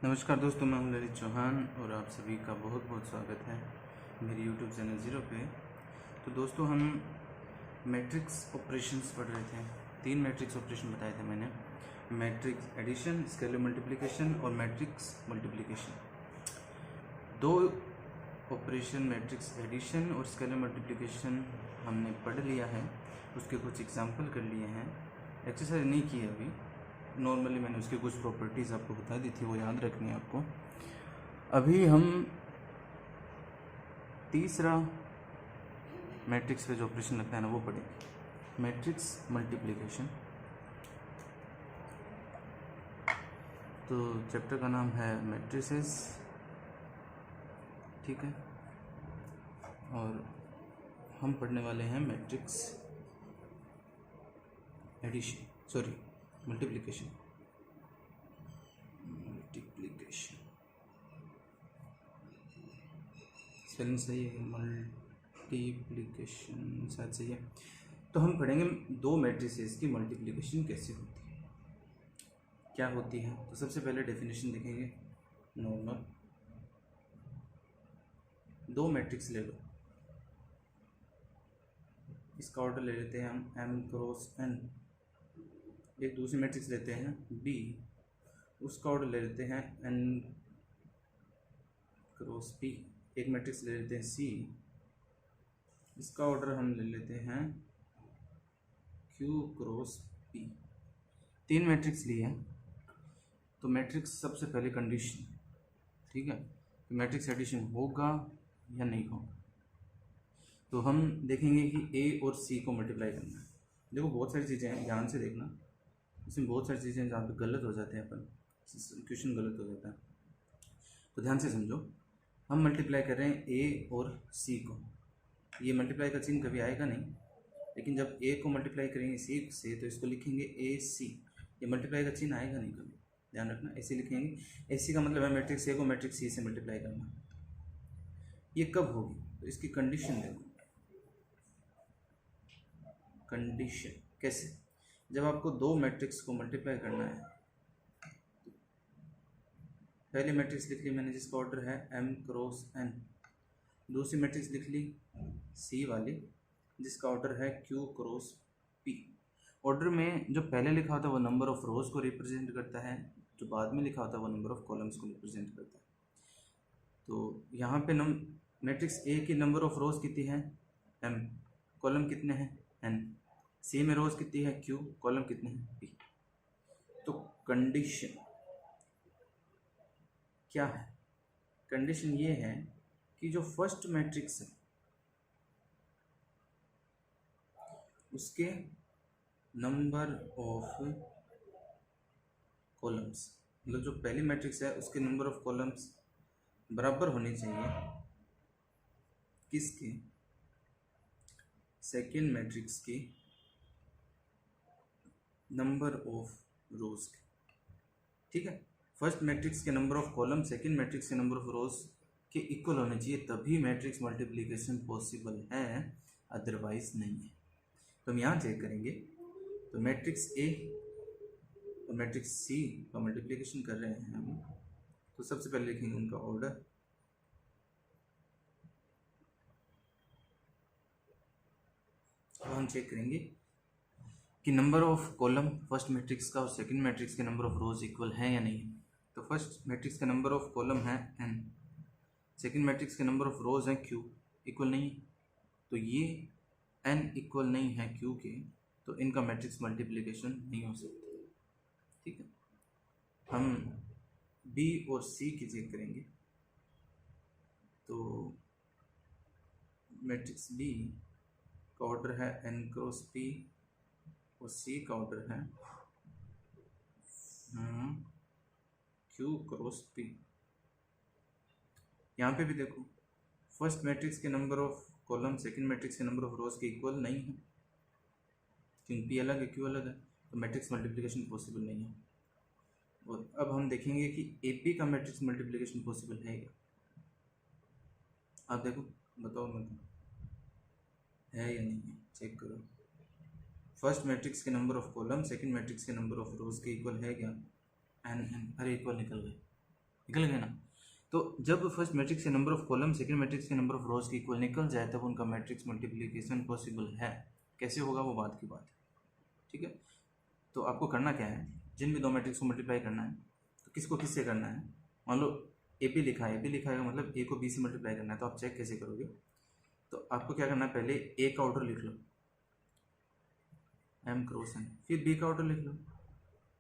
नमस्कार दोस्तों, मैं हूं ललित चौहान और आप सभी का बहुत बहुत स्वागत है मेरे YouTube चैनल ज़ीरो पे। तो दोस्तों, हम मैट्रिक्स ऑपरेशंस पढ़ रहे थे। 3 मैट्रिक्स ऑपरेशन बताए थे मैंने, मैट्रिक्स एडिशन, स्केलर मल्टीप्लिकेशन और matrix multiplication. 2 operation matrix addition और स्केलर मल्टीप्लिकेशन हमने पढ़ लिया है, उसके कुछ एग्जाम्पल कर लिए हैं। एक्सरसाइज नहीं की है अभी, नॉर्मली मैंने उसकी कुछ प्रॉपर्टीज़ आपको बता दी थी, वो याद रखनी है आपको। अभी हम तीसरा मैट्रिक्स पे जो ऑपरेशन लगता है ना, वो पढ़ेंगे, मैट्रिक्स मल्टीप्लिकेशन। तो चैप्टर का नाम है मैट्रिसेस, ठीक है। और हम पढ़ने वाले हैं matrix addition, sorry multiplication. Spelling सही है, मल्टीप्लिकेशन शायद सही है। तो हम पढ़ेंगे 2 मैट्रिसेस की मल्टीप्लिकेशन कैसे होती है, क्या होती है। तो सबसे पहले डेफिनेशन देखेंगे नॉर्मल। 2 मैट्रिक्स ले लो, इसका ऑर्डर ले लेते हैं हम m क्रॉस n। एक दूसरी मैट्रिक्स लेते हैं b, उसका ऑर्डर ले लेते हैं n क्रॉस p। एक मैट्रिक्स ले लेते हैं c, इसका ऑर्डर हम ले लेते हैं q क्रॉस p। 3 मैट्रिक्स लिए हैं। तो मैट्रिक्स सबसे पहले कंडीशन, ठीक है, तो मैट्रिक्स एडिशन होगा या नहीं होगा। तो हम देखेंगे कि a और c को मल्टीप्लाई करना है। देखो बहुत सारी चीज़ें हैं, ध्यान से देखना, इसमें बहुत सारी चीज़ें जहाँ पे गलत हो जाते हैं, अपन क्वेश्चन गलत हो जाता है। तो ध्यान से समझो, हम मल्टीप्लाई कर रहे हैं a और c को। ये मल्टीप्लाई का चिन्ह कभी आएगा नहीं, लेकिन जब a को मल्टीप्लाई करेंगे c से तो इसको लिखेंगे ac। ये मल्टीप्लाई का चिन्ह आएगा नहीं कभी, ध्यान रखना, ऐसे लिखेंगे। ac का मतलब है मैट्रिक्स a को मैट्रिक्स c से मल्टीप्लाई करना। ये कब होगी, तो इसकी कंडीशन देखो। कंडीशन कैसे, जब आपको 2 मैट्रिक्स को मल्टीप्लाई करना है। पहली मैट्रिक्स लिख ली मैंने जिसका ऑर्डर है m क्रॉस n, दूसरी मैट्रिक्स लिख ली c वाली जिसका ऑर्डर है q क्रॉस p। ऑर्डर में जो पहले लिखा होता है वो नंबर ऑफ रोज को रिप्रेजेंट करता है, जो बाद में लिखा होता है वो नंबर ऑफ कॉलम्स को रिप्रेजेंट करता है। तो यहाँ पे मैट्रिक्स a की नंबर ऑफ रोज कितनी है m, कॉलम कितने हैं n, c में रोज कितनी है q, कॉलम कितने हैं p। तो कंडीशन क्या है, कंडीशन ये है कि जो फर्स्ट मैट्रिक्स है उसके नंबर ऑफ कॉलम्स, मतलब जो पहली मैट्रिक्स है उसके नंबर ऑफ कॉलम्स बराबर होने चाहिए किसके, सेकेंड मैट्रिक्स के नंबर ऑफ रोज के, ठीक है। फर्स्ट मैट्रिक्स के number of column second matrix के नंबर ऑफ रोज के इक्वल होने चाहिए, तभी मैट्रिक्स मल्टीप्लिकेशन पॉसिबल है, अदरवाइज नहीं है। तो हम यहाँ चेक करेंगे, तो मैट्रिक्स ए और मैट्रिक्स सी का मल्टीप्लिकेशन कर रहे हैं हम। तो सबसे पहले लिखेंगे उनका ऑर्डर, तो हम चेक करेंगे कि number of column first matrix का और सेकंड मैट्रिक्स के नंबर ऑफ रोज इक्वल है या नहीं। तो फर्स्ट मैट्रिक्स का नंबर ऑफ कॉलम है n, सेकंड मैट्रिक्स के नंबर ऑफ रोज है q, इक्वल नहीं। तो ये n इक्वल नहीं है q के, तो इनका मैट्रिक्स मल्टीप्लिकेशन नहीं हो सकता, ठीक है। हम b और c की चेक करेंगे। तो मैट्रिक्स b का ऑर्डर है n क्रॉस p और c का ऑर्डर है q क्रॉस p। यहाँ पे भी देखो, फर्स्ट मैट्रिक्स के number of column second matrix के नंबर ऑफ रोज के इक्वल नहीं है, क्योंकि p अलग है q अलग है, तो मैट्रिक्स मल्टीप्लिकेशन पॉसिबल नहीं है। और अब हम देखेंगे कि AP का मैट्रिक्स मल्टीप्लिकेशन पॉसिबल है क्या। आप देखो, बताओ मेरे है या नहीं है, चेक करो। फर्स्ट मैट्रिक्स के number of column second matrix के नंबर ऑफ रोज के इक्वल है क्या, n, अरे इक्वल निकल गए, निकल गए ना। तो जब फर्स्ट मैट्रिक्स के number of column second matrix के नंबर ऑफ रोज के इक्वल निकल जाए तब उनका मैट्रिक्स मल्टीप्लिकेशन पॉसिबल है। कैसे होगा वो बात की बात है, ठीक है। तो आपको करना क्या है, जिन भी दो मैट्रिक्स को मल्टीप्लाई करना है तो किसको किससे करना है। मान लो ए पी लिखा है, ए पी लिखा है मतलब ए को बी से मल्टीप्लाई करना है, तो आप चेक कैसे करोगे। तो आपको क्या करना है, पहले ए का ऑर्डर लिख लो एम क्रॉस एन, फिर बी का ऑर्डर लिख लो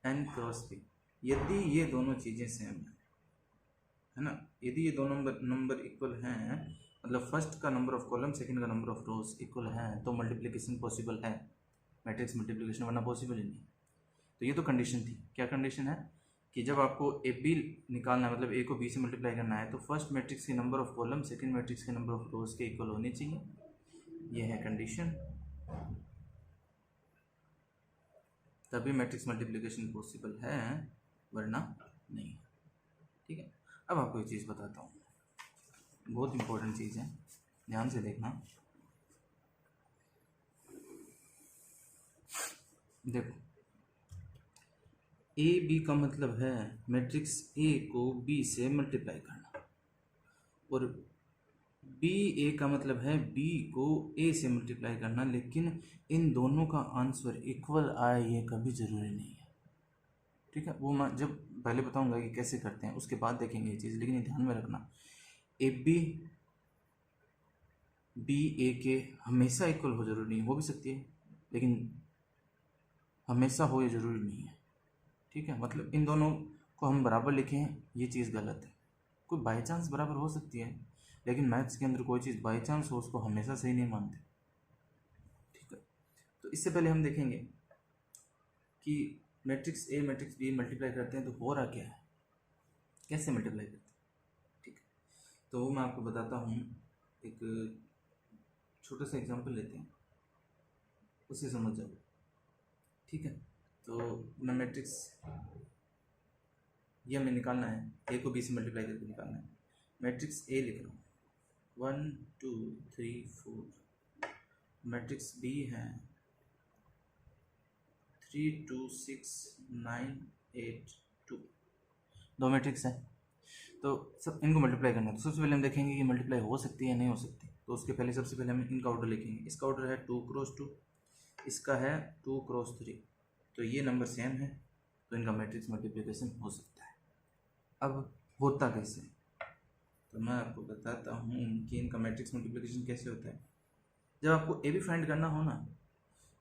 एन क्रॉस बी। यदि ये दोनों चीज़ें सेम है ना, यदि ये दोनों नंबर इक्वल हैं, मतलब फर्स्ट का नंबर ऑफ कॉलम सेकंड का नंबर ऑफ रोज इक्वल हैं, तो मल्टीप्लिकेशन पॉसिबल है, मैट्रिक्स मल्टीप्लिकेशन, वरना पॉसिबल ही नहीं। तो ये तो कंडीशन थी। क्या कंडीशन है कि जब आपको ए बी निकालना है, मतलब ए को बी से मल्टीप्लाई करना है, तो फर्स्ट मैट्रिक्स के number of column second matrix के नंबर ऑफ रोज के इक्वल होनी चाहिए। ये है कंडीशन, तभी मैट्रिक्स मल्टीप्लिकेशन पॉसिबल है, वरना नहीं। ठीक है। अब आपको एक चीज़ बताता हूँ, बहुत इंपॉर्टेंट चीज़ है, ध्यान से देखना। देखो ए बी का मतलब है मैट्रिक्स ए को बी से मल्टीप्लाई करना, और बी ए का मतलब है बी को ए से मल्टीप्लाई करना, लेकिन इन दोनों का आंसर इक्वल आए ये कभी ज़रूरी नहीं है। ठीक है, वो मैं जब पहले बताऊंगा कि कैसे करते हैं, उसके बाद देखेंगे ये चीज़, लेकिन ये ध्यान में रखना ए बी बी ए के हमेशा इक्वल हो जरूरी नहीं, हो भी सकती है लेकिन हमेशा हो ये ज़रूरी नहीं है। ठीक है, मतलब इन दोनों को हम बराबर लिखें ये चीज़ गलत है। कोई बाई चांस बराबर हो सकती है, लेकिन मैथ्स के अंदर कोई चीज़ बाई चांस हो उसको हमेशा सही नहीं मानते। ठीक है, तो इससे पहले हम देखेंगे कि matrix A matrix B multiply करते हैं तो हो रहा क्या है, कैसे मल्टीप्लाई करते हैं। ठीक है, तो वो मैं आपको बताता हूँ। एक छोटा सा एग्जांपल लेते हैं, उससे समझ जाओ। ठीक है, तो मैं मैट्रिक्स ये हमें निकालना है, ए को बी से मल्टीप्लाई करके निकालना है। मैट्रिक्स ए लिख रहा हूँ 1 2 3 4। मैट्रिक्स बी है 3 2 6 9 8 2। दो मैट्रिक्स है, तो सब इनको मल्टीप्लाई करना है। तो सबसे पहले हम देखेंगे कि मल्टीप्लाई हो सकती है या नहीं हो सकती। तो उसके पहले सबसे पहले हम इनका ऑर्डर लिखेंगे। इसका ऑर्डर है 2 क्रॉस 2, इसका है 2 क्रॉस 3, तो ये नंबर सेम है, तो इनका मैट्रिक्स मल्टीप्लिकेशन हो सकता है। अब होता कैसे, तो मैं आपको बताता हूँ कि इनका मैट्रिक्स मल्टीप्लिकेशन कैसे होता है। जब आपको ए बी फाइंड करना हो ना,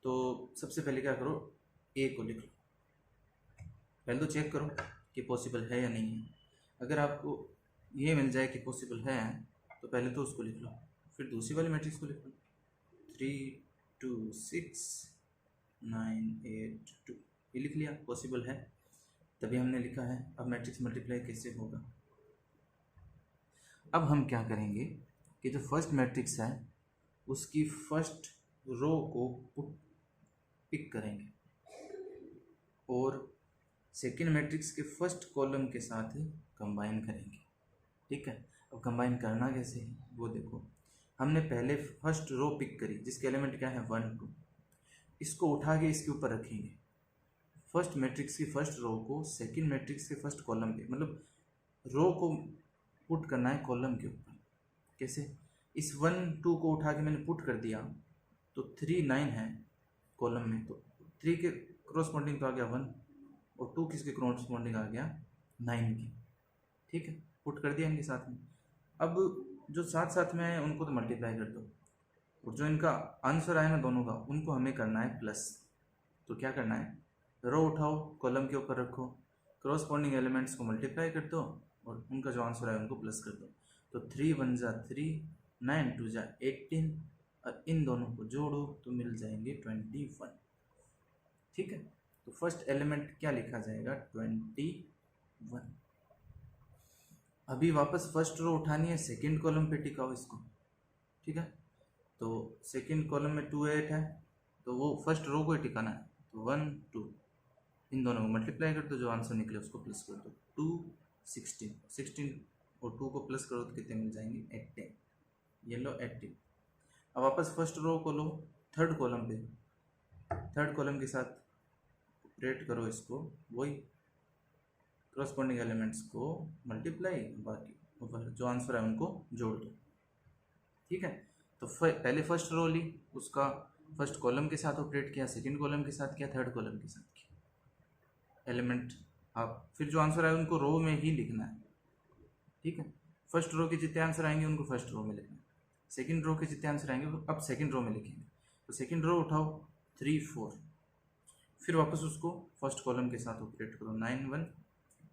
तो सबसे पहले क्या करो, ए को लिख लो, पहले तो चेक करो कि पॉसिबल है या नहीं है। अगर आपको ये मिल जाए कि पॉसिबल है, तो पहले तो उसको लिख लो, फिर दूसरी वाली मैट्रिक्स को लिख लो 3 2 6 9 8 2, ये लिख लिया, पॉसिबल है, तभी हमने लिखा है। अब मैट्रिक्स मल्टीप्लाई कैसे होगा, अब हम क्या करेंगे कि जो फर्स्ट मैट्रिक्स है उसकी फर्स्ट रो को पिक करेंगे और सेकेंड मैट्रिक्स के फर्स्ट कॉलम के साथ कंबाइन करेंगे। ठीक है, अब कंबाइन करना कैसे है वो देखो। हमने पहले फर्स्ट रो पिक करी जिसके एलिमेंट क्या है 1 2, इसको उठा के इसके ऊपर रखेंगे। फर्स्ट मैट्रिक्स की फर्स्ट रो को सेकेंड मैट्रिक्स के फर्स्ट कॉलम पे, मतलब रो को पुट करना है कॉलम के ऊपर। कैसे, इस 1 2 को उठा के मैंने पुट कर दिया, तो 3 9 है कॉलम में, तो 3 के क्रॉसपोंडिंग तो आ गया 1 और 2 किसके क्रॉसपोंडिंग आ गया 9 की। ठीक है, पुट कर दिया इनके साथ में। अब जो साथ साथ में है उनको तो मल्टीप्लाई कर दो, और जो इनका आंसर आया ना दोनों का, उनको हमें करना है प्लस। तो क्या करना है, रो उठाओ कॉलम के ऊपर रखो, क्रॉसपोंडिंग एलिमेंट्स को मल्टीप्लाई कर दो और उनका जो आंसर है उनको प्लस कर दो। तो 3 1 जा 3, 9 2 जा 18, और इन दोनों को जोड़ो तो मिल जाएंगे 21। ठीक है, तो फर्स्ट एलिमेंट क्या लिखा जाएगा 21। अभी वापस फर्स्ट रो उठानी है, सेकंड कॉलम पे टिकाओ इसको। ठीक है, तो सेकंड कॉलम में 2 8 है, तो वो फर्स्ट रो को ही टिकाना है, तो 1 2, इन दोनों को मल्टीप्लाई कर दो, जो आंसर निकले उसको प्लस कर दो। 2 16 16 और 2 को प्लस करो तो कितने मिल जाएंगे 18, ये लो 18। अब वापस फर्स्ट रो को लो थर्ड कॉलम पे, थर्ड कॉलम के साथ ऑपरेट करो इसको, वही करस्पॉन्डिंग एलिमेंट्स को मल्टीप्लाई, बाकी जो आंसर है उनको जोड़ दो। ठीक है, तो पहले फर्स्ट रो ली, उसका फर्स्ट कॉलम के साथ ऑपरेट किया, सेकंड कॉलम के साथ किया, थर्ड कॉलम के साथ किया एलिमेंट। आप फिर जो आंसर आए उनको रो में ही लिखना है। ठीक है, फर्स्ट रो के जितने आंसर आएंगे उनको फर्स्ट रो में लिखना है, सेकंड रो के जितने आंसर आएंगे अब सेकंड रो में लिखेंगे। तो सेकंड रो उठाओ 3 4, फिर वापस उसको फर्स्ट कॉलम के साथ ऑपरेट करो, 9 1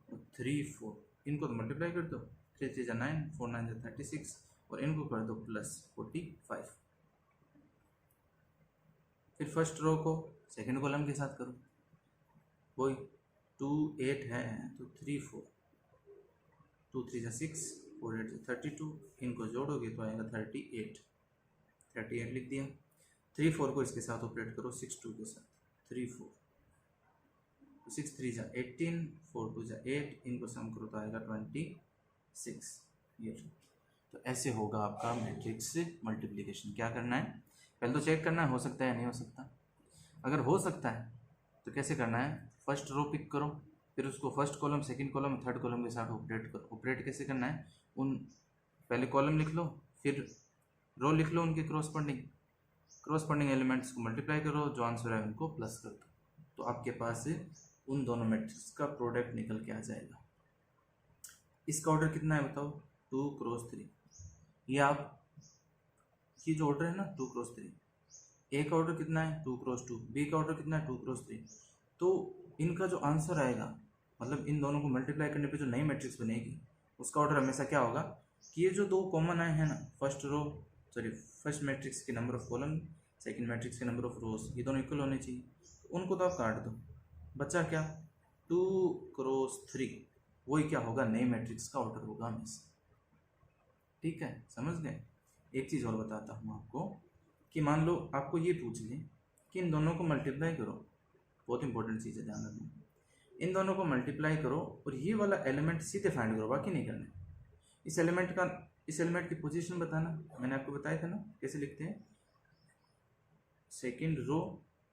और 3 4, इनको तो मल्टीप्लाई कर दो, 3 3 जा 9, 4 9 जा 36 और इनको कर दो प्लस 45। फिर फर्स्ट रो को सेकंड कॉलम के साथ करो, वही 2 8 है तो 3 4, 2 3 जा 6, 4 8 जा 32, इनको जोड़ोगे तो आएगा 38, 38 लिख दिया। 3 4 को इसके साथ ऑपरेट करो 6 2 के साथ, 3 4, 6 3 जा 18, 4 2 जा 8, इनको सम करो तो आएगा 26। ये तो ऐसे होगा आपका मैट्रिक्स मल्टीप्लिकेशन। क्या करना है, पहले तो चेक करना है हो सकता है या नहीं हो सकता। अगर हो सकता है तो कैसे करना है, फर्स्ट रो पिक करो, फिर उसको first column second column third column के साथ ऑपरेट करो। ऑपरेट कैसे करना है, उन पहले कॉलम लिख लो, फिर रो लिख लो, उनके करस्पॉन्डिंग एलिमेंट्स को मल्टीप्लाई करो, जो आंसर है उनको प्लस कर दो, तो आपके पास उन दोनों मैट्रिक्स का प्रोडक्ट निकल के आ जाएगा। इसका ऑर्डर कितना है बताओ, 2 क्रॉस 3। ये आप ये जो ऑर्डर है ना 2 क्रॉस 3, ए का ऑर्डर कितना है 2 क्रॉस 2, बी का ऑर्डर कितना है 2 क्रॉस 3। तो इनका जो आंसर आएगा, मतलब इन दोनों को मल्टीप्लाई करने पे जो नई मैट्रिक्स बनेगी उसका ऑर्डर हमेशा क्या होगा कि ये जो दो कॉमन आए हैं ना, फर्स्ट मैट्रिक्स के number of column, second matrix के नंबर ऑफ रोज, ये दोनों इक्वल होने चाहिए, उनको तो आप काट दो, बचा क्या 2 क्रॉस 3, वही क्या होगा नई मैट्रिक्स का ऑर्डर होगा हमेशा। ठीक है, समझ गए। एक चीज़ और बताता हूँ आपको कि मान लो आपको ये पूछ लें कि इन दोनों को मल्टीप्लाई करो, बहुत इंपॉर्टेंट चीज़ है, ध्यान रखना, इन दोनों को मल्टीप्लाई करो और ये वाला एलिमेंट सीधे फाइंड करो, बाकी नहीं करना। इस एलिमेंट की पोजीशन बताना, मैंने आपको बताया था ना कैसे लिखते हैं, सेकंड रो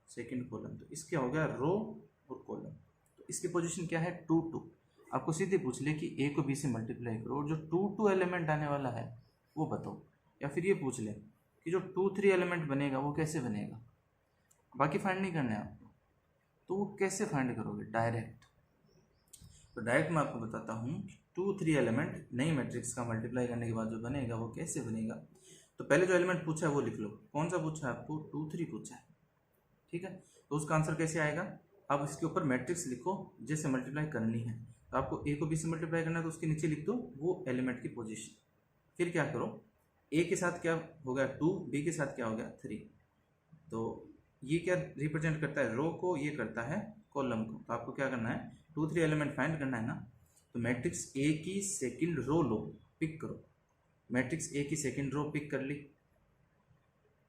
सेकंड कॉलम, तो इसके हो गया रो और कॉलम, तो इसकी पोजीशन क्या है 2 2। आपको सीधे पूछ ले कि ए को बी से मल्टीप्लाई करो और जो 2 2 एलिमेंट आने वाला है वो बताओ, या फिर ये पूछ ले कि जो 2 3 एलिमेंट बनेगा वो कैसे बनेगा, बाकी फाइंड नहीं करना है आपको। तो वो कैसे फाइंड करोगे, डायरेक्ट। तो डायरेक्ट मैं आपको बताता हूँ 2 3 एलिमेंट नई मैट्रिक्स का मल्टीप्लाई करने के बाद जो बनेगा वो कैसे बनेगा। तो पहले जो एलिमेंट पूछा है वो लिख लो, कौन सा पूछा है आपको 2 3 पूछा है। ठीक है, तो उसका आंसर कैसे आएगा, आप इसके ऊपर मैट्रिक्स लिखो जैसे मल्टीप्लाई करनी है, तो आपको ए को बी से मल्टीप्लाई करना है तो उसके नीचे लिख दो वो एलिमेंट की पोजीशन। फिर क्या करो, ए के साथ क्या हो गया 2, बी के साथ क्या हो गया 3, तो ये क्या रिप्रेजेंट करता है रो को, ये करता है कॉलम को। तो आपको क्या करना है 2 3 एलिमेंट फाइंड करना है ना, तो मैट्रिक्स ए की सेकंड रो लो, पिक करो, मैट्रिक्स ए की सेकंड रो पिक कर ली,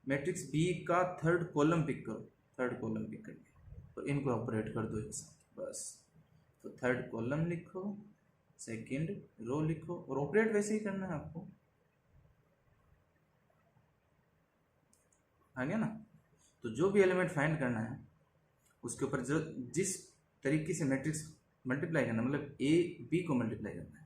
मैट्रिक्स बी का थर्ड कॉलम पिक करो, थर्ड कॉलम पिक कर लिया, तो इनको ऑपरेट कर दो एक साथ बस। तो थर्ड कॉलम लिखो, सेकंड रो लिखो, और ऑपरेट वैसे ही करना है आपको, आ गया ना। तो जो भी एलिमेंट फाइंड करना है उसके ऊपर जो जिस तरीके से मैट्रिक्स मल्टीप्लाई करना, मतलब ए बी को मल्टीप्लाई करना है।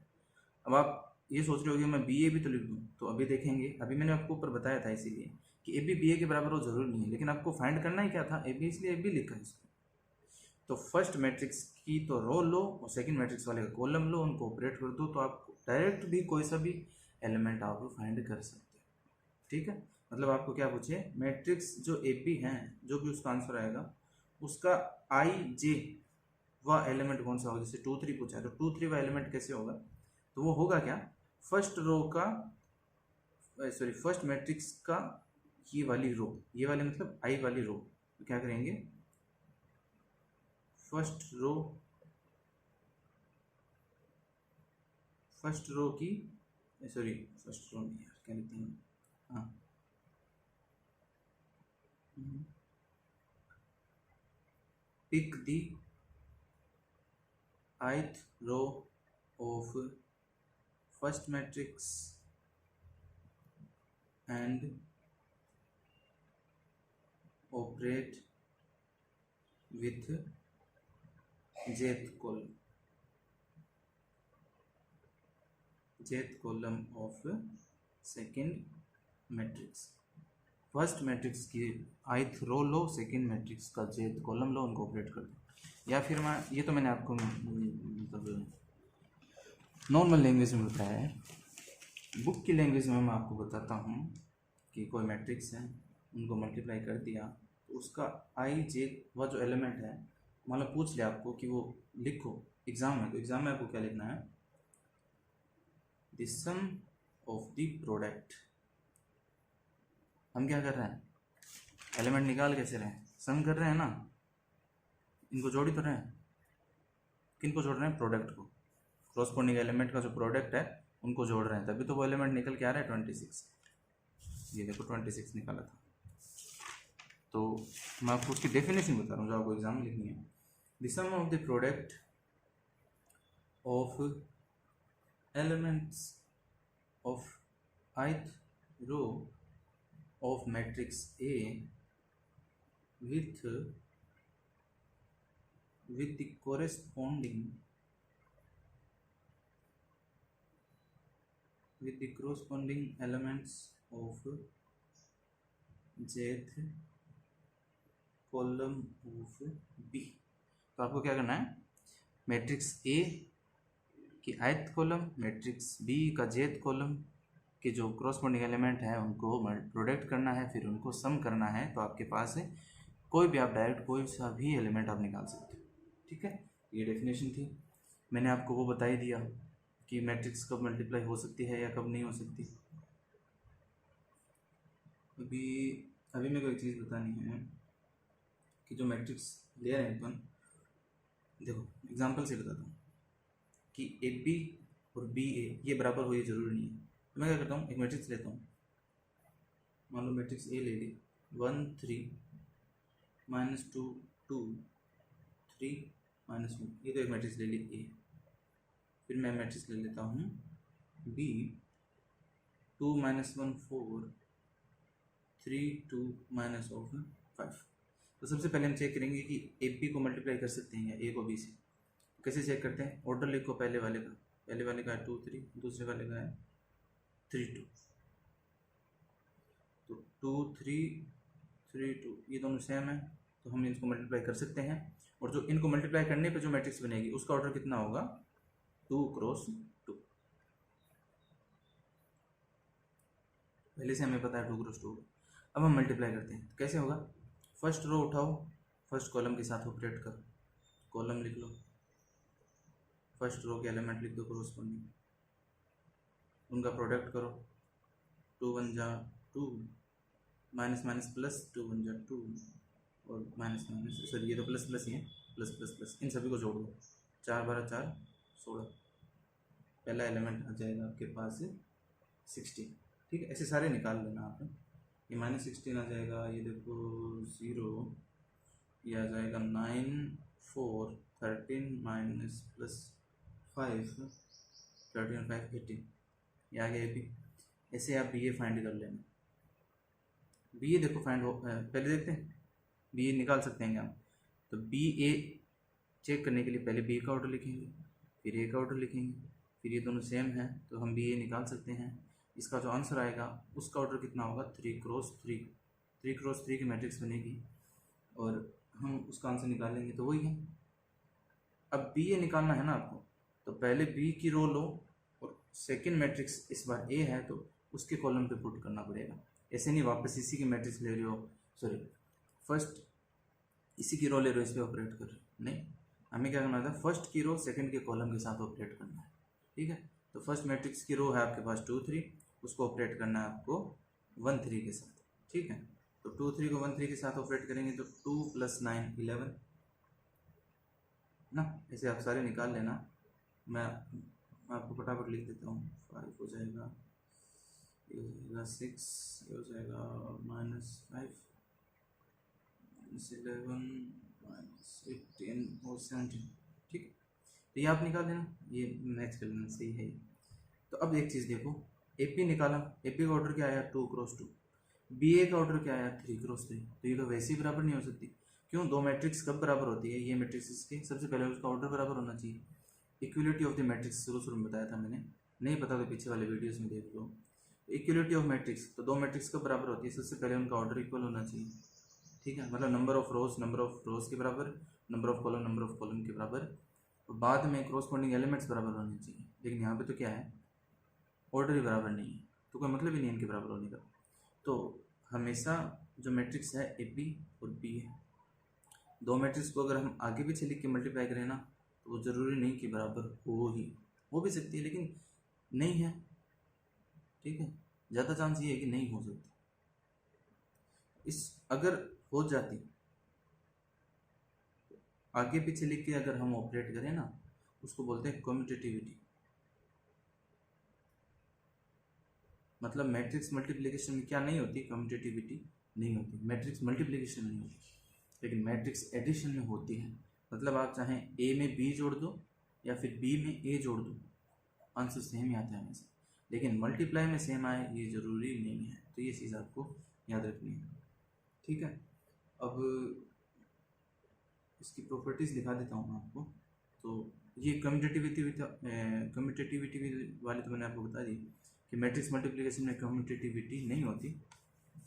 अब आप ये सोच रहे हो कि मैं बी ए भी तो लिख दूँ, तो अभी देखेंगे, अभी मैंने आपको ऊपर बताया था इसीलिए कि ए बी ए के बराबर हो जरूरी नहीं है, लेकिन आपको फाइंड करना ही क्या था ए बी, इसलिए ए बी लिखा है इसको। तो फर्स्ट मैट्रिक्स की तो रो लो और सेकंड मैट्रिक्स वाले का कॉलम लो, उनको ऑपरेट कर दो, तो आप डायरेक्ट भी कोई सा भी एलिमेंट आप फाइंड कर सकते हैं। ठीक है, मतलब आपको क्या पूछे, मैट्रिक्स जो ए पी है, जो भी उसका आंसर आएगा उसका आई जे वह एलिमेंट कौन सा होगा, जैसे 2 3 पूछा है तो 2 3 वह एलिमेंट कैसे होगा, तो वो होगा क्या, फर्स्ट रो का फर्स्ट मैट्रिक्स का ये वाली रो, ये वाली मतलब आई वाली रो, तो क्या करेंगे फर्स्ट रो की फर्स्ट रो नहीं यार, क्या लिखते हैं, हाँ pick the ith row of first matrix and operate with jth column। जेथ column of second matrix. First matrix की ith रो लो, सेकेंड मैट्रिक्स का जेथ कॉलम लो, उनको ऑपरेट कर दो। या फिर मैं ये तो मैंने आपको मतलब नॉर्मल लैंग्वेज में बताया है। बुक की लैंग्वेज में मैं आपको बताता हूँ कि कोई मैट्रिक्स है, उनको मल्टीप्लाई कर दिया तो उसका आई जे वह जो एलिमेंट है, मान लो पूछ लिया आपको कि वो लिखो एग्ज़ाम में, तो एग्ज़ाम में आपको क्या लिखना है, the sum of the product. हम क्या कर रहे हैं, एलिमेंट निकाल कैसे रहे हैं, सम कर रहे हैं ना, इनको जोड़ ही तो रहे हैं। किनको जोड़ रहे हैं, प्रोडक्ट को, क्रॉसपोंडिंग एलिमेंट का जो प्रोडक्ट है उनको जोड़ रहे हैं, तभी तो वो एलिमेंट निकल के आ रहा है 26। ये देखो 26 निकाला था। तो मैं आपको उसकी डेफिनेशन बता रहा हूँ जो आपको एग्जाम में लिखनी है। The sum of the product of elements of ith row of matrix A with the corresponding elements of jth column of B। तो आपको क्या करना है, मैट्रिक्स A की ith कॉलम, मैट्रिक्स B का jth कॉलम के जो क्रॉसपोंडिंग एलिमेंट है उनको प्रोडक्ट करना है, फिर उनको सम करना है। तो आपके पास है कोई भी, आप डायरेक्ट कोई सा भी एलिमेंट आप निकाल सकते हो। ठीक है, ये डेफिनेशन थी। मैंने आपको वो बता ही दिया कि मैट्रिक्स कब मल्टीप्लाई हो सकती है या कब नहीं हो सकती। अभी मेरे को एक चीज़ बतानी है कि जो मैट्रिक्स ले रहे हैं अपन, देखो एग्जांपल से बताता हूँ कि ए बी और बी ए ये बराबर हो, ये जरूरी नहीं है। तो मैं क्या करता हूँ, एक मैट्रिक्स लेता हूँ, मान लो मैट्रिक्स ए ले ली, 1 3 -2 2 3 -1, ये तो एक मैट्रिक्स ले ली ए। फिर मैं मैट्रिक्स ले लेता हूँ बी, 2 -1 4 3 2 -5। तो सबसे पहले हम चेक करेंगे कि ए बी को मल्टीप्लाई कर सकते हैं या ए को बी से। कैसे चेक करते हैं, ऑर्डर लिखो, पहले वाले का है 2 3, दूसरे वाले का है 3 2। तो 2 3 3 2 ये दोनों सेम है, तो हम इनको मल्टीप्लाई कर सकते हैं। और जो इनको मल्टीप्लाई करने पे जो मैट्रिक्स बनेगी उसका ऑर्डर कितना होगा, 2 × 2। पहले से हमें पता है 2 × 2। अब हम मल्टीप्लाई करते हैं, कैसे होगा, फर्स्ट रो उठाओ, फर्स्ट कॉलम के साथ ऑपरेट करो, कॉलम लिख लो, फर्स्ट रो के एलिमेंट लिख दो क्रॉसपोंडिंग, उनका प्रोडक्ट करो, 2 1 जा 2, माइनस माइनस प्लस, 2 1 जा 2 और माइनस माइनस, सॉरी ये तो प्लस प्लस ही है, प्लस प्लस प्लस, इन सभी को जोड़ दो, 4 12 4 16, पहला एलिमेंट आ जाएगा आपके पास 16। ठीक है, ऐसे सारे निकाल लेना आपने। ये -16 आ जाएगा, ये देखो 0, ये आ जाएगा 9 4 13 माइनस प्लस 5 13 5 18, ये आ गया भी। ऐसे आप बी ए फाइंड कर लेना। बी ए देखो फाइंड हो, पहले देखते हैं बी ए निकाल सकते हैं हम। तो बी ए चेक करने के लिए पहले बी का ऑर्डर लिखेंगे, फिर ए का ऑर्डर लिखेंगे, फिर ये दोनों सेम है तो हम बी ए निकाल सकते हैं। इसका जो आंसर आएगा उसका ऑर्डर कितना होगा, 3 × 3, 3 × 3 की मैट्रिक्स बनेगी और हम उसका आंसर निकालेंगे तो वही है। अब बी ए निकालना है ना आपको, तो पहले बी की रो लो और सेकेंड मैट्रिक्स इस बार ए है तो उसके कॉलम पे पुट करना पड़ेगा। ऐसे नहीं वापस इसी की मैट्रिक्स ले रहे हो, सॉरी फर्स्ट इसी की रो ले रहे हो, इस पर ऑपरेट कर रहे हो, नहीं, हमें क्या करना था, फर्स्ट की रो सेकंड के कॉलम के साथ ऑपरेट करना है। ठीक है, तो फर्स्ट मैट्रिक्स की रो है आपके पास 2 3, उसको ऑपरेट करना है आपको 1 3 के साथ। ठीक है, तो 2 3 को 1 3 के साथ ऑपरेट करेंगे तो 2 + 9 11 ना, ऐसे आप सारे निकाल लेना। मैं आपको फटाफट लिख देता हूँ, 5 हो जाएगा, ये हो जाएगा 6, ये हो जाएगा -5 -11 -18 और 17। ठीक है, तो ये आप निकाल लेना, ये मैच कर लेना, सही है। तो अब एक चीज़ देखो, ए पी निकाला, ए पी का ऑर्डर क्या आया 2 × 2, बी ए का ऑर्डर क्या आया 3 × 3, तो ये तो वैसे ही बराबर नहीं हो सकती। क्यों, दो मैट्रिक्स कब बराबर होती है, ये मैट्रिक्स इसके सबसे पहले उसका ऑर्डर बराबर होना चाहिए। इक्वलिटी ऑफ द मैट्रिक्स शुरू में बताया था मैंने नहीं पता तो पीछे वाले वीडियोस में देख लो। इक्वलिटी ऑफ मैट्रिक्स, तो दो मैट्रिक्स का बराबर होती है, सबसे पहले उनका ऑर्डर इक्वल होना चाहिए। ठीक है, मतलब नंबर ऑफ रोज के बराबर, नंबर ऑफ कॉलम के बराबर, और बाद में क्रॉसपोंडिंग एलिमेंट्स बराबर होने चाहिए। लेकिन यहाँ पे तो क्या है, ऑर्डर ही बराबर नहीं है, तो कोई मतलब ही नहीं इनके बराबर होने का। तो हमेशा जो मैट्रिक्स है ए पी और बी है, दो मैट्रिक्स को अगर हम आगे पीछे लिख के मल्टीप्लाई करें ना, तो वो ज़रूरी नहीं कि बराबर हो भी सकती है, लेकिन नहीं है। ठीक है, ज़्यादा चांस ये है कि नहीं हो सकती। इस अगर हो जाती, आगे पीछे लिख के अगर हम ऑपरेट करें ना, उसको बोलते हैं कम्यूटेटिविटी। मतलब मैट्रिक्स मल्टीप्लिकेशन में क्या नहीं होती, कम्यूटेटिविटी नहीं होती। मैट्रिक्स मल्टीप्लिकेशन नहीं होती, लेकिन मैट्रिक्स एडिशन में होती है। मतलब आप चाहें ए में बी जोड़ दो या फिर बी में ए जोड़ दो, आंसर सेम ही आता है हमेशा। लेकिन मल्टीप्लाई में सेम आए ये ज़रूरी नहीं है, तो ये चीज़ आपको याद रखनी है। ठीक है, अब इसकी प्रॉपर्टीज़ दिखा देता हूँ मैं आपको। तो ये कम्यूटेटिविटी वाली तो मैंने आपको बता दी कि मैट्रिक्स मल्टीप्लिकेशन में कम्यूटेटिविटी नहीं होती।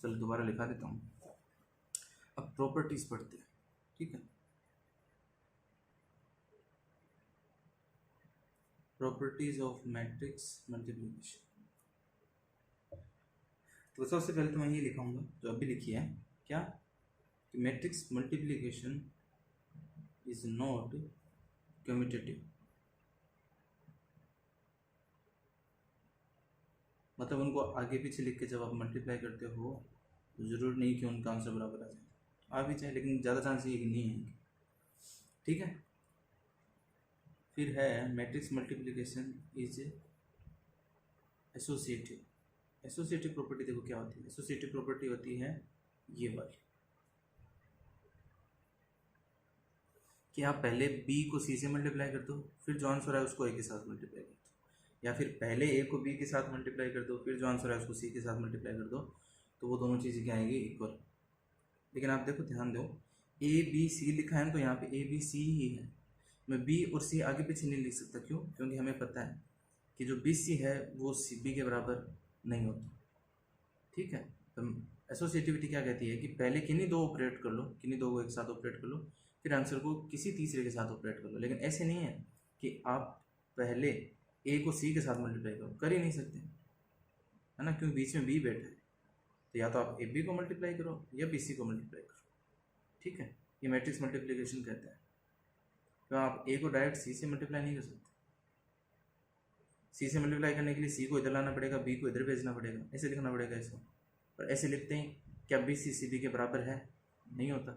चलो दोबारा लिखा देता हूँ। अब प्रॉपर्टीज़ पढ़ते हैं। ठीक है, प्रॉपर्टीज़ ऑफ मैट्रिक्स मल्टीप्लिकेशन। तो सबसे पहले तो मैं ये लिखाऊंगा जो अभी लिखी है, क्या कि matrix multiplication is not commutative. मतलब उनको आगे पीछे लिख के जब आप मल्टीप्लाई करते हो तो ज़रूरी नहीं कि उनका आंसर बराबर आ जाए, आ भी जाए, लेकिन ज़्यादा चांस ये कि नहीं है। ठीक है, फिर है matrix multiplication is associative. Associative property देखो क्या होती है। एसोसिएटिव प्रॉपर्टी होती है ये वाली, कि आप पहले b को c से मल्टीप्लाई कर दो, फिर जो आंसर है उसको a के साथ मल्टीप्लाई कर दो, या फिर पहले a को b के साथ मल्टीप्लाई कर दो, फिर जो आंसर है उसको c के साथ मल्टीप्लाई कर दो, तो वो दोनों चीज़ें क्या आएगी, इक्वल। लेकिन आप देखो, ध्यान दो, a b c लिखा है तो यहाँ पे a b c ही है। मैं b और c आगे पीछे नहीं लिख सकता, क्यों? क्योंकि हमें पता है कि जो बी सी है वो सी बी के बराबर नहीं होता। ठीक है, तो एसोसिएटिविटी क्या कहती है कि पहले किन्हीं दो ऑपरेट कर लो, किन्हीं दो को एक साथ ऑपरेट कर लो, फिर आंसर को किसी तीसरे के साथ ऑपरेट कर लो। लेकिन ऐसे नहीं है कि आप पहले ए को सी के साथ मल्टीप्लाई करो, कर ही नहीं सकते, है ना, क्योंकि बीच में बी बैठा है। तो या तो आप ए बी को मल्टीप्लाई करो या बी सी को मल्टीप्लाई करो। ठीक है, ये मैट्रिक्स मल्टीप्लिकेशन कहता है। तो आप ए को डायरेक्ट सी से मल्टीप्लाई नहीं कर सकते, सी से मल्टीप्लाई करने के लिए सी को इधर लाना पड़ेगा, बी को इधर भेजना पड़ेगा, ऐसे लिखना पड़ेगा इसको। और ऐसे लिखते हैं क्या बी सी बी के बराबर है, नहीं होता।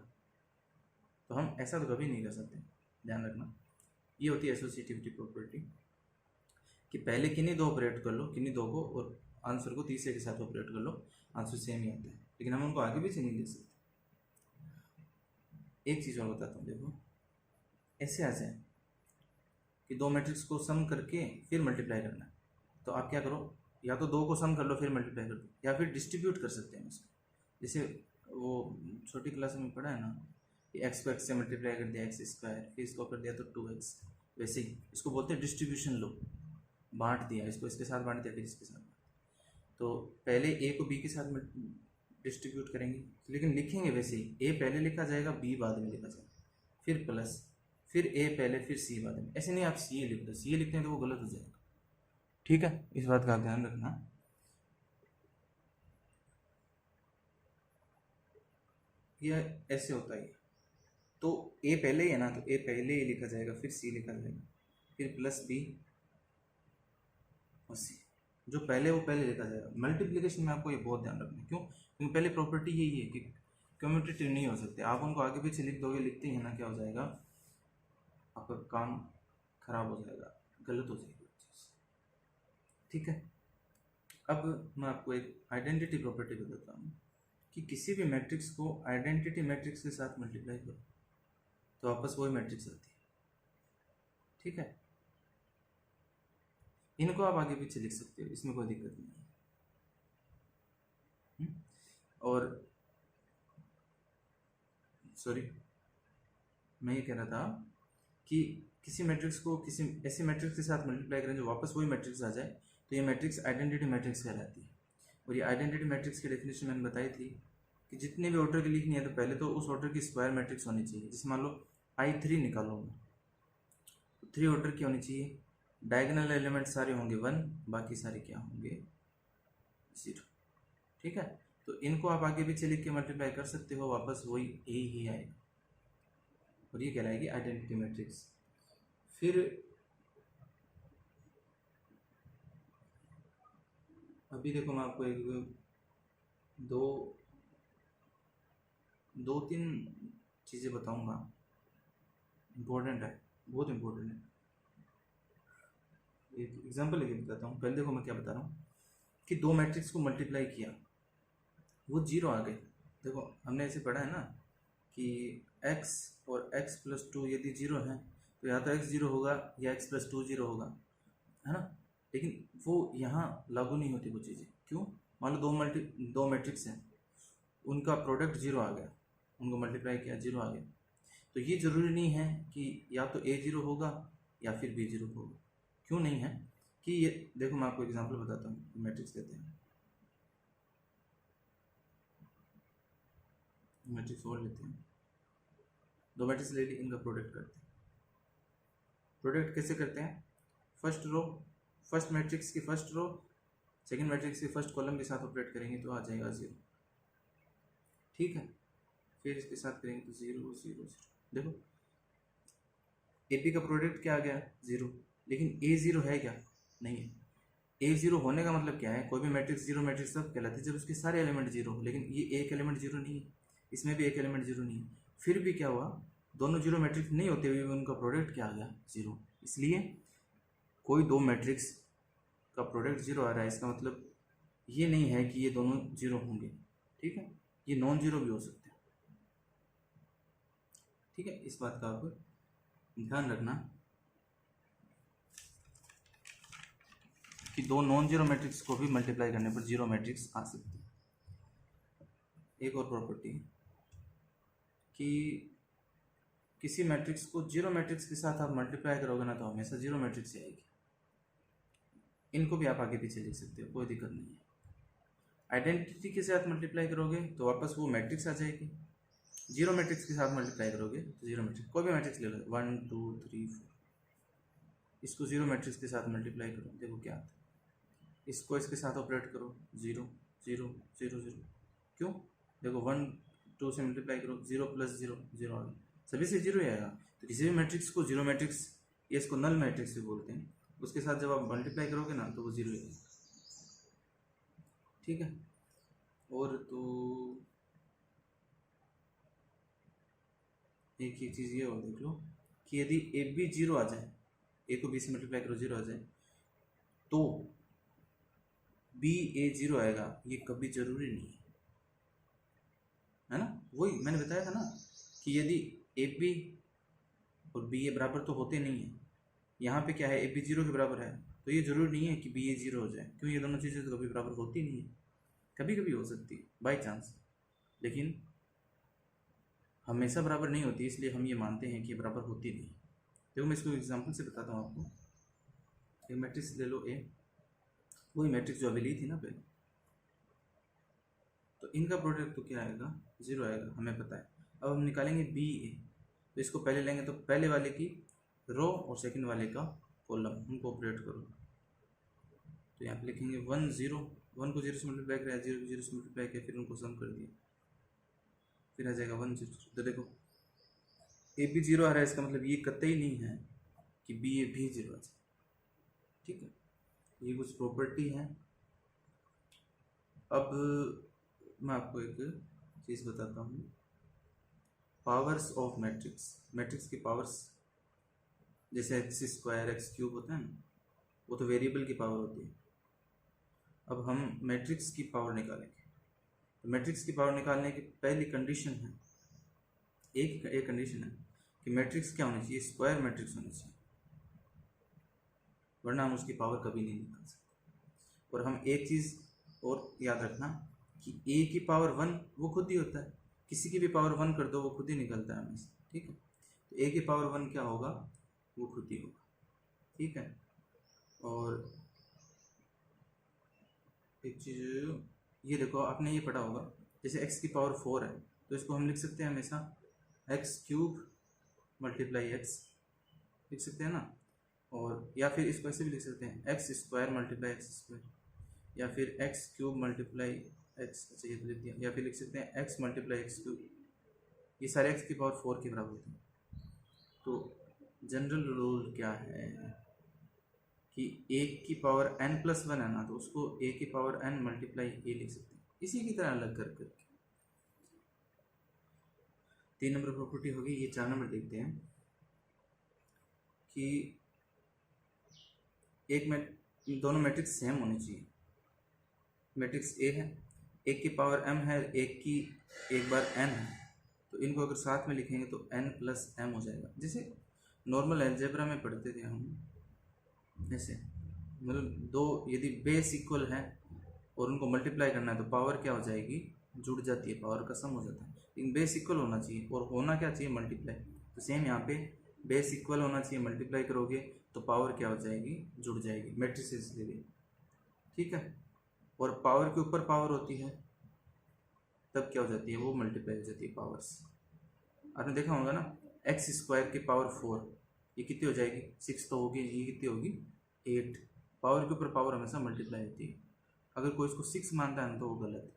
तो हम ऐसा तो कभी नहीं कर सकते, ध्यान रखना। ये होती है एसोसिएटिविटी प्रॉपर्टी, कि पहले किन्हीं दो ऑपरेट कर लो, किन्हीं दो को, और आंसर को तीसरे के साथ ऑपरेट कर लो, आंसर सेम ही आता है। लेकिन हम उनको आगे पीछे नहीं ले सकते। एक चीज़ और बताता हूँ, देखो ऐसे आ जाए कि दो मैट्रिक्स को सम करके फिर मल्टीप्लाई करना है, तो आप क्या करो, या तो दो को सम कर लो फिर मल्टीप्लाई कर दो, या फिर डिस्ट्रीब्यूट कर सकते हैं इसको। जैसे वो छोटी क्लास में पढ़ा है ना कि एक्स को एक्स से मल्टीप्लाई कर दिया, एक्स स्क्वायर, फिर इसको कर दिया तो 2x। वैसे ही इसको बोलते हैं डिस्ट्रीब्यूशन लो, बांट दिया, इसको इसके साथ बांट दिया, फिर इसके साथ। तो पहले ए को बी के साथ डिस्ट्रीब्यूट करेंगे, लेकिन लिखेंगे वैसे ही, ए पहले लिखा जाएगा, बी बाद में लिखा जाएगा, फिर प्लस, फिर ए पहले, फिर सी बाद में। ऐसे नहीं आप सी लिख दो, सी लिखते हैं तो वो गलत हो जाएगा। ठीक है, इस बात का ध्यान रखना। यह ऐसे होता है, तो ए पहले ही है ना, तो ए पहले ही लिखा जाएगा, फिर सी लिखा जाएगा, फिर प्लस बी और सी। जो पहले वो पहले लिखा जाएगा। मल्टीप्लिकेशन में आपको ये बहुत ध्यान रखना है, क्यों? क्योंकि पहले प्रॉपर्टी यही है कि कम्यूटेटिव नहीं हो सकते। आप उनको आगे पीछे लिख दोगे, लिखते ही ना क्या हो जाएगा, आपका काम खराब हो जाएगा, गलत हो जाएगी चीज़। ठीक है, अब मैं आपको एक आइडेंटिटी प्रॉपर्टी बताता हूँ कि किसी भी मैट्रिक्स को आइडेंटिटी मैट्रिक्स के साथ मल्टीप्लाई करो तो वापस वही मैट्रिक्स आती है। ठीक है, इनको आप आगे पीछे लिख सकते हो, इसमें कोई दिक्कत नहीं है। और सॉरी, मैं ये कह रहा था कि किसी मैट्रिक्स को किसी ऐसे मैट्रिक्स के साथ मल्टीप्लाई करें जो वापस वही मैट्रिक्स आ जाए, तो ये मैट्रिक्स आइडेंटिटी मैट्रिक्स कहलाती है। और ये आइडेंटिटी मैट्रिक्स की डेफिनेशन मैंने बताई थी कि जितने भी ऑर्डर की लिखनी है तो पहले तो उस ऑर्डर की स्क्वायर मैट्रिक्स होनी चाहिए। जैसे मान लो I3 निकालो, तो 3 ऑर्डर की होनी चाहिए, डायगोनल एलिमेंट सारे होंगे 1, बाकी सारे क्या होंगे 0। ठीक है, तो इनको आप आगे पीछे लिख के मल्टीप्लाई कर सकते हो, वापस वही ए ही आएगा और ये कहलाएगी आइडेंटिटी मैट्रिक्स। फिर अभी देखो मैं आपको एक दो तीन चीज़ें बताऊंगा, इम्पोर्टेंट है, बहुत इम्पोर्टेंट है। एक एग्जांपल लेके बताता हूँ। पहले देखो मैं क्या बता रहा हूँ कि दो मैट्रिक्स को मल्टीप्लाई किया, वो 0 आ गए। देखो हमने ऐसे पढ़ा है ना कि x और x+2 यदि 0 है तो या तो x 0 होगा या x+2 0 होगा, है ना। लेकिन वो यहाँ लागू नहीं होती वो चीज़ें। क्यों? मान लो दो मैट्रिक्स हैं, उनका प्रोडक्ट 0 आ गया, उनको मल्टीप्लाई किया 0 आ गया, तो ये ज़रूरी नहीं है कि या तो a 0 होगा या फिर b 0 होगा। क्यों नहीं है कि ये देखो मैं आपको एग्जांपल बताता हूँ। मैट्रिक्स लेते हैं, मैट्रिक्स और लेते हैं, दो मैट्रिक्स ले ली, इनका प्रोडक्ट करते हैं। प्रोडक्ट कैसे करते हैं? फर्स्ट मैट्रिक्स की फर्स्ट रो सेकंड मैट्रिक्स की फर्स्ट कॉलम के साथ ऑपरेट करेंगे तो आ जाएगा 0। ठीक है, फिर इसके साथ करेंगे तो 0 0 0। देखो AP का प्रोडक्ट क्या आ गया 0, लेकिन A 0 है क्या? नहीं है। A 0 होने का मतलब क्या है? कोई भी मैट्रिक्स 0 मैट्रिक्स तब कहलाती है जब उसके सारे एलिमेंट 0 हो, लेकिन ये एक एलिमेंट 0 नहीं है, इसमें भी एक एलिमेंट 0 नहीं है। फिर भी क्या हुआ, दोनों 0 मैट्रिक्स नहीं होते हुए उनका प्रोडक्ट क्या आ गया 0। इसलिए कोई दो मैट्रिक्स का प्रोडक्ट 0 आ रहा है, इसका मतलब ये नहीं है कि ये दोनों 0 होंगे। ठीक है, ये नॉन 0 भी हो सकते हैं। ठीक है, इस बात का आप ध्यान रखना कि दो नॉन 0 मैट्रिक्स को भी मल्टीप्लाई करने पर 0 मैट्रिक्स आ सकती है। एक और प्रॉपर्टी कि किसी मैट्रिक्स को 0 मैट्रिक्स के साथ आप मल्टीप्लाई करोगे ना तो हमेशा 0 मैट्रिक्स आएगी। इनको भी आप आगे पीछे लिख सकते हो, कोई दिक्कत नहीं है। आइडेंटिटी के साथ मल्टीप्लाई करोगे तो वापस वो मैट्रिक्स आ जाएगी। 0 मैट्रिक्स के साथ मल्टीप्लाई करोगे तो 0 मैट्रिक्स, कोई भी मैट्रिक्स ले लो 1 2 3 4, इसको 0 मैट्रिक्स के साथ मल्टीप्लाई करो, देखो क्या आता है। इसको इसके साथ ऑपरेट करो 0 0 0 0। क्यों? देखो 1 2 से मल्टीप्लाई करो 0 + 0 0 आ गया, सभी से 0 ही आएगा। तो किसी भी मैट्रिक्स को 0 मैट्रिक्स, या इसको नल मैट्रिक्स भी बोलते हैं, उसके साथ जब आप मल्टीप्लाई करोगे ना तो वो 0 ही आएगा। ठीक है, और तो एक ही चीज़ ये और देख लो कि यदि ए बी 0 आ जाए, ए को बी से मल्टीप्लाई करो 0 आ जाए, तो बी ए 0 आएगा, ये कभी जरूरी नहीं है ना। वही मैंने बताया था ना कि यदि ए बी और बी ए बराबर तो होते नहीं है, यहाँ पे क्या है ए बी 0 के बराबर है, तो ये जरूरी नहीं है कि बी ए 0 हो जाए। क्यों? ये दोनों चीज़ें तो कभी बराबर होती नहीं है, कभी कभी हो सकती है बाई चांस, लेकिन हमेशा बराबर नहीं होती, इसलिए हम ये मानते हैं कि ये बराबर होती नहीं। देखो मैं इसको एग्जांपल से बताता हूँ आपको। एक मैट्रिक्स ले लो ए, वही मैट्रिक्स जो अभी ली थी ना पहले, तो इनका प्रोडक्ट तो क्या आएगा 0 आएगा, हमें पता है। अब हम निकालेंगे बी ए, तो इसको पहले लेंगे, तो पहले वाले की रो और सेकंड वाले का कॉलम, उनको ऑपरेट करो। तो यहाँ पे लिखेंगे 1 0, 1 को 0 से मल्टीप्लाई किया, 0 को 0 से मल्टीप्लाई किया, फिर उनको सम कर दिया, फिर आ जाएगा 1 0। तो देखो ए बी 0 आ रहा है, इसका मतलब ये कतई नहीं है कि बी ए भी 0 आ जाए। ठीक है, ये कुछ प्रॉपर्टी है। अब मैं आपको एक चीज़ बताता हूँ, पावर्स ऑफ मैट्रिक्स। मैट्रिक्स की पावर्स जैसे x² x³ होता है ना, वो तो वेरिएबल की पावर होती है। अब हम मैट्रिक्स की पावर निकालेंगे, तो मैट्रिक्स की पावर निकालने की पहली कंडीशन है, एक कंडीशन है कि मैट्रिक्स क्या होनी चाहिए, स्क्वायर मैट्रिक्स होनी चाहिए, वरना हम उसकी पावर कभी नहीं निकाल सकते। और हम एक चीज़ और याद रखना कि a की पावर 1 वो खुद ही होता है, किसी की भी पावर 1 कर दो वो खुद ही निकलता है हमेशा। ठीक है, तो a की पावर 1 क्या होगा, वो खुद ही होगा। ठीक है, और एक चीज़, ये देखो आपने ये पढ़ा होगा, जैसे x की पावर 4 है तो इसको हम लिख सकते हैं हमेशा एक्स क्यूब मल्टीप्लाई एक्स, लिख सकते हैं ना। और या फिर इसको ऐसे भी लिख सकते हैं x square multiply x square, या फिर एक्स क्यूब मल्टीप्लाई एक्स, अच्छा ये तो लिख दिया, या फिर लिख सकते हैं एक्स मल्टीप्लाई एक्स क्यूब, ये सारे एक्स की पावर 4 के बराबर होते हैं। तो जनरल रूल क्या है कि एक की पावर n+1 है ना, तो उसको a की पावर n मल्टीप्लाई a लिख सकते हैं, इसी की तरह अलग कर करके। 3 नंबर प्रॉपर्टी होगी। ये 4 नंबर देखते हैं कि एक में दोनों मैट्रिक्स सेम होनी चाहिए। मैट्रिक्स ए है, एक की पावर m है, एक की एक बार n है, तो इनको अगर साथ में लिखेंगे तो n+m हो जाएगा। जैसे नॉर्मल अलजेब्रा में पढ़ते थे हम, ऐसे मतलब दो यदि बेस इक्वल है और उनको मल्टीप्लाई करना है तो पावर क्या हो जाएगी, जुड़ जाती है, पावर का सम हो जाता है। लेकिन बेस इक्वल होना चाहिए, और होना क्या चाहिए, मल्टीप्लाई। तो सेम यहाँ पे बेस इक्वल होना चाहिए, मल्टीप्लाई करोगे तो पावर क्या हो जाएगी, जुड़ जाएगी, मैट्रिसेस के लिए, ठीक है। और पावर के ऊपर पावर होती है तब क्या हो जाती है, वो मल्टीप्लाई हो जाती है पावर्स। आपने देखा होगा ना, एक्स स्क्वायर की पावर 4 ये कितनी हो जाएगी, 6 तो होगी, ये कितनी होगी 8। पावर के ऊपर पावर हमेशा मल्टीप्लाई होती है। अगर कोई इसको 6 मानता है ना तो वो गलत है।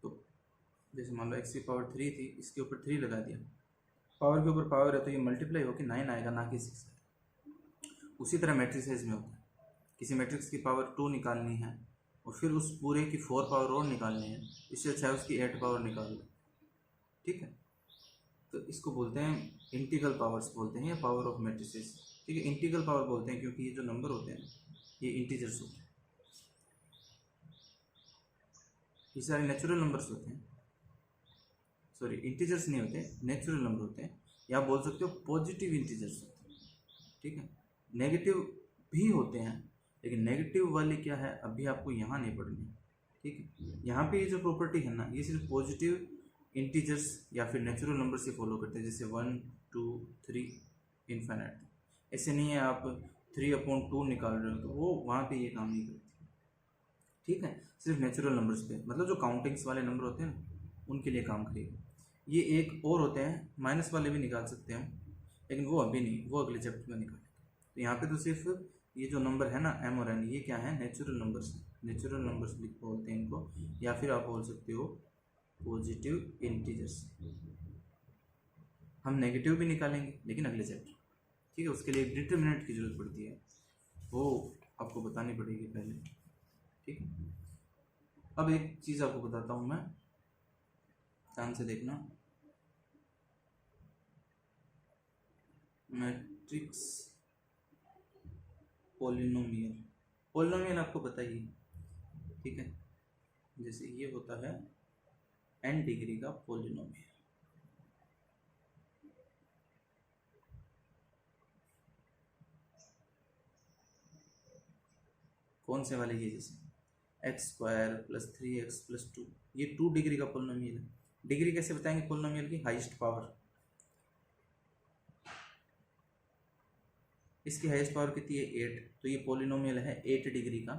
तो जैसे मान लो एक्स की पावर 3 थी, इसके ऊपर 3 लगा दिया, पावर के ऊपर पावर है तो ये मल्टीप्लाई होकर 9 आएगा, ना कि 6 आएगा। उसी तरह मैट्रिसेस में होता है, किसी मैट्रिक्स की पावर 2 निकालनी है और फिर उस पूरे की 4 पावर और निकालनी है, इससे अच्छा है उसकी 8 पावर निकाल लो, ठीक है। तो इसको बोलते हैं इंटीग्रल पावर्स बोलते हैं, या पावर ऑफ मैट्रिसेस, ठीक है। इंटीग्रल पावर बोलते हैं क्योंकि ये जो नंबर होते हैं ये इंटीजर्स होते हैं, ये सारे नेचुरल नंबर्स होते हैं, सॉरी इंटीजर्स नहीं होते, नेचुरल नंबर होते हैं, या बोल सकते हो पॉजिटिव इंटीजर्स होते हैं, ठीक है। नेगेटिव भी होते हैं, लेकिन नेगेटिव वाली क्या है अभी आपको यहाँ नहीं पढ़नी, ठीक है। यहाँ पे ये जो प्रॉपर्टी है ना, ये सिर्फ पॉजिटिव इंटीजर्स या फिर नेचुरल नंबर से फॉलो करते हैं, जैसे 1 2 3 इन्फिनिट। ऐसे नहीं है आप 3/2 निकाल रहे हो, तो वो वहाँ पे ये काम नहीं करती, ठीक है। सिर्फ नेचुरल नंबर्स पे, मतलब जो काउंटिंग्स वाले नंबर होते हैं ना उनके लिए काम करेगा। ये एक और होते हैं माइनस वाले भी निकाल सकते हैं हम, लेकिन वो अभी नहीं, वो अगले चैप्टर में निकालेंगे। तो यहाँ पे तो सिर्फ ये जो नंबर है ना m और n, ये क्या है, नेचुरल नंबर्स, नेचुरल नंबर्स बोलते हैं इनको, या फिर आप बोल सकते हो पॉजिटिव इंटीजर्स। हम नेगेटिव भी निकालेंगे लेकिन अगले चैप्टर, ठीक है। उसके लिए एक डिटरमिनेंट की जरूरत पड़ती है, वो आपको बतानी पड़ेगी पहले, ठीक है। अब एक चीज़ आपको बताता हूँ मैं, ध्यान से देखना। मैट्रिक्स पॉलिनोमियल, पॉलिनोमियल आपको पता ही है, ठीक है। जैसे ये होता है n डिग्री का पॉलिनोमियल, कौन से वाले, ये जैसे x² + 3x + 2, ये 2 डिग्री का पॉलिनोमियल है। डिग्री कैसे बताएंगे पॉलिनोमियल की, हाईएस्ट पावर, इसकी हाईएस्ट पावर कितनी है 8, तो ये पॉलिनोमियल है 8 डिग्री का।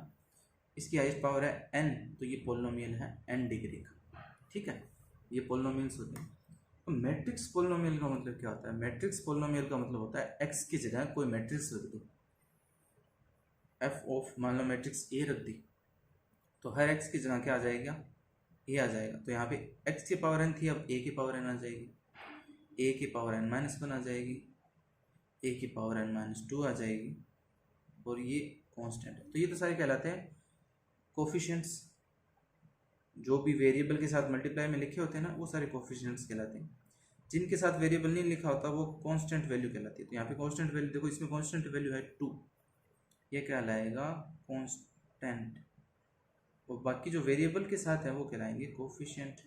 इसकी हाईएस्ट पावर है n, तो ये पॉलिनोमियल है n डिग्री का, ठीक है। ये पॉलिनोमियल्स होते हैं। तो मैट्रिक्स पॉलिनोमियल का मतलब क्या होता है, मैट्रिक्स पॉलिनोमियल का मतलब होता है x की जगह कोई मैट्रिक्स रख दो, f ऑफ मान लो मैट्रिक्स a रख दी, तो हर x की जगह क्या आ जाएगा, a आ जाएगा। तो यहाँ पे x की पावर n थी, अब a की पावर n आ जाएगी, a की पावर n-1 आ जाएगी, a की पावर n-2 आ जाएगी, और ये कांस्टेंट है। तो ये तो सारे कहलाते हैं कोफिशिएंट्स, जो भी वेरिएबल के साथ मल्टीप्लाई में लिखे होते हैं ना वो सारे कोफिशिएंट्स कहलाते हैं। जिनके साथ वेरिएबल नहीं लिखा होता वो कांस्टेंट वैल्यू कहलाती है। तो यहाँ पे कांस्टेंट वैल्यू देखो, इसमें कांस्टेंट वैल्यू है 2, ये कहलाएगा कांस्टेंट, और बाकी जो वेरिएबल के साथ है वो कहलाएंगे कोफिशिएंट।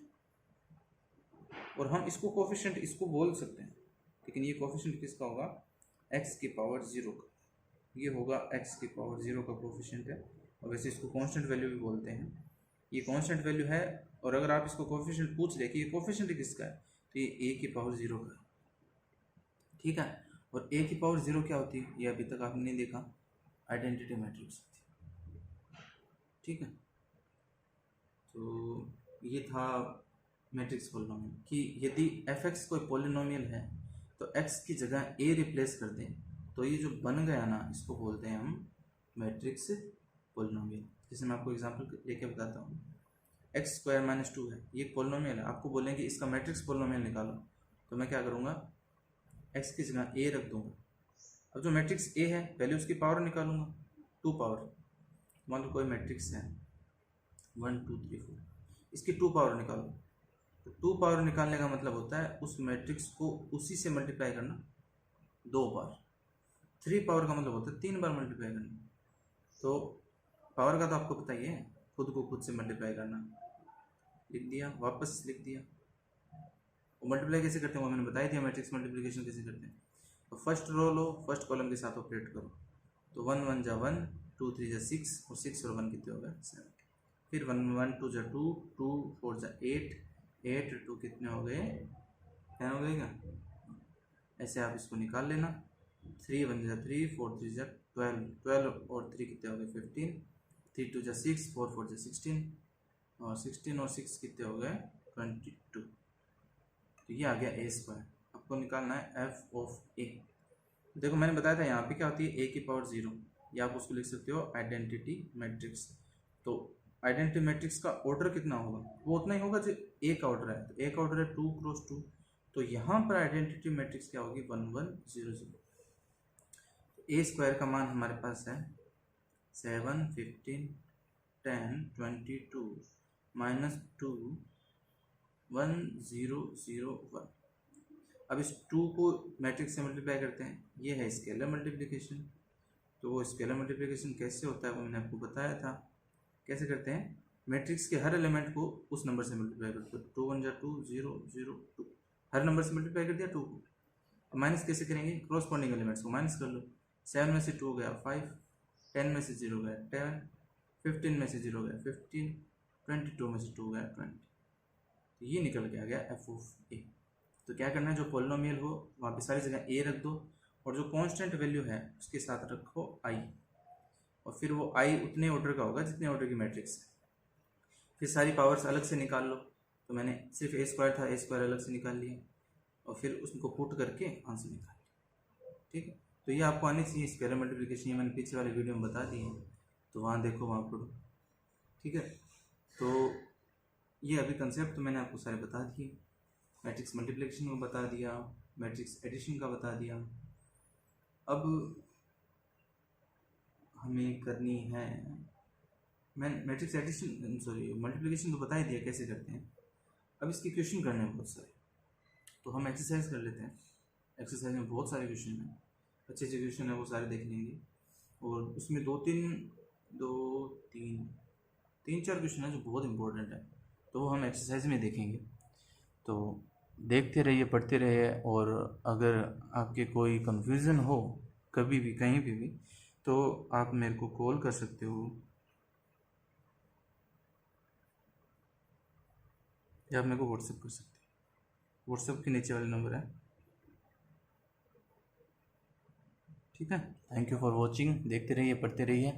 और हम इसको कोफिशिएंट इसको बोल सकते हैं, लेकिन ये कोफिशिएंट किसका होगा, x की पावर 0 का, ये होगा x की पावर 0 का कोफिशिएंट है। और वैसे इसको कांस्टेंट वैल्यू भी बोलते हैं, ये कांस्टेंट वैल्यू है। और अगर आप इसको कोफिशिएंट पूछ ले कि ये कोफिशिएंट किसका है, तो ये a की पावर 0 का है, ठीक है। और a की पावर 0 क्या होती है, ये अभी तक आपने नहीं देखा, आइडेंटिटी मैट्रिक्स होती है, ठीक है। तो ये था मैट्रिक्स पोलिनोमियल कि यदि एफ एक्स कोई पोलिनोमियल है तो एक्स की जगह ए रिप्लेस कर दें तो ये जो बन गया ना, इसको बोलते हैं हम मैट्रिक्स पोलिनोमियल। जैसे मैं आपको एग्जांपल लेके बताता हूँ, एक्स स्क्वायर माइनस 2 है, ये पोलिनोमियल है, आपको बोलेंगे इसका मैट्रिक्स पोलिनोमियल निकालो, तो मैं क्या करूँगा, एक्स की जगह ए रख दूँगा। अब जो मैट्रिक्स ए है पहले उसकी पावर निकालूंगा, 2 पावर, मान लो कोई मैट्रिक्स है 1 2 3 4, इसकी 2 पावर निकालो। तो 2 पावर निकालने का मतलब होता है उस मैट्रिक्स को उसी से मल्टीप्लाई करना 2 बार। 3 पावर का मतलब होता है 3 बार मल्टीप्लाई करना। तो पावर का तो आपको पता ही है, खुद को खुद से मल्टीप्लाई करना, लिख दिया, वापस लिख दिया। वो मल्टीप्लाई कैसे करते हैं वो मैंने बता दिया, मैट्रिक्स मल्टीप्लिकेशन कैसे करते हैं। तो फर्स्ट रो लो, फर्स्ट कॉलम के साथ ऑपरेट करो, तो 1 1 जा 1, 2 3 जा 6, और 6 और 1 कितने हो गए 7। फिर 1 1 2 जा 2, 2 4 जा 8, 8 2 कितने हो गए 10 हो गए क्या। ऐसे आप इसको निकाल लेना, 3 1 जा 3, 4 3 जा 12, 12 और 3 कितने हो गए 15, 3 2 जा 6, 4 4 जा 16, और 16 और 6 कितने हो गए 22। तो ये आ गया ए स्क्वायर। आपको निकालना है एफ ऑफ ए। देखो मैंने बताया था यहाँ पे क्या होती है ए की पावर 0, या आप उसको लिख सकते हो आइडेंटिटी मैट्रिक्स। तो आइडेंटिटी मैट्रिक्स का ऑर्डर कितना होगा, वो उतना ही होगा जो ए का ऑर्डर है। तो ए का ऑर्डर है 2 क्रॉस 2, तो यहाँ पर आइडेंटिटी मैट्रिक्स क्या होगी 1 1 0 0। तो ए स्क्वायर का मान हमारे पास है 7 15 10 22 -2 1 0 0 1। अब इस 2 को मैट्रिक्स से मल्टीप्लाई करते हैं, ये है स्केलर मल्टीप्लिकेशन। तो वो स्केलर मल्टीप्लिकेशन कैसे होता है वो मैंने आपको बताया था। कैसे करते हैं, मैट्रिक्स के हर एलिमेंट को उस नंबर से मल्टीप्लाई करते हो, 2 1 जा 2 0 0 2, हर नंबर से मल्टीप्लाई कर दिया 2 को। अब माइनस कैसे करेंगे, क्रॉसपोंडिंग एलिमेंट्स को माइनस कर लो। 7 में से 2 गया 5, 10 में से 0 गया 10, 15 में से 0 गया 15, 22 में से 2 गया 20। तो ये निकल के आ गया एफ ऑफ ए। तो क्या करना है, जो पोलिनोमियल हो वहाँ पे सारी जगह ए रख दो, और जो कांस्टेंट वैल्यू है उसके साथ रखो आई, और फिर वो आई उतने ऑर्डर का होगा जितने ऑर्डर की मैट्रिक्स है। फिर सारी पावर्स अलग से निकाल लो। तो मैंने सिर्फ ए स्क्वायर था, ए स्क्वायर अलग से निकाल लिया, और फिर उसको पुट करके आंसर निकाल लिया। ठीक है, तो ये आपको आनी चाहिए स्केलर मल्टीप्लिकेशन, ये मैंने पीछे वाले वीडियो में बता दी है, तो वहाँ देखो वहाँ पढ़ो। ठीक है, तो ये अभी कंसेप्ट तो मैंने आपको सारे बता दिए, मैट्रिक्स मल्टीप्लिकेशन का बता दिया, मैट्रिक्स एडिशन का बता दिया। अब हमें करनी है, मैं मैट्रिक्स एडिशन सॉरी मल्टीप्लिकेशन तो बता ही दिया कैसे करते हैं। अब इसके क्वेश्चन करने हैं बहुत सारे, तो हम एक्सरसाइज कर लेते हैं। एक्सरसाइज में बहुत सारे क्वेश्चन हैं, अच्छे अच्छे क्वेश्चन हैं, वो सारे देख लेंगे। और उसमें दो तीन चार क्वेश्चन है जो बहुत इंपॉर्टेंट है, तो वो हम एक्सरसाइज में देखेंगे। तो देखते रहिए, पढ़ते रहिए, और अगर आपके कोई कंफ्यूजन हो कभी भी कहीं भी तो आप मेरे को कॉल कर सकते हो, या आप मेरे को व्हाट्सएप कर सकते हो। व्हाट्सएप के नीचे वाले नंबर है। ठीक है, थैंक यू फॉर वॉचिंग, देखते रहिए, पढ़ते रहिए।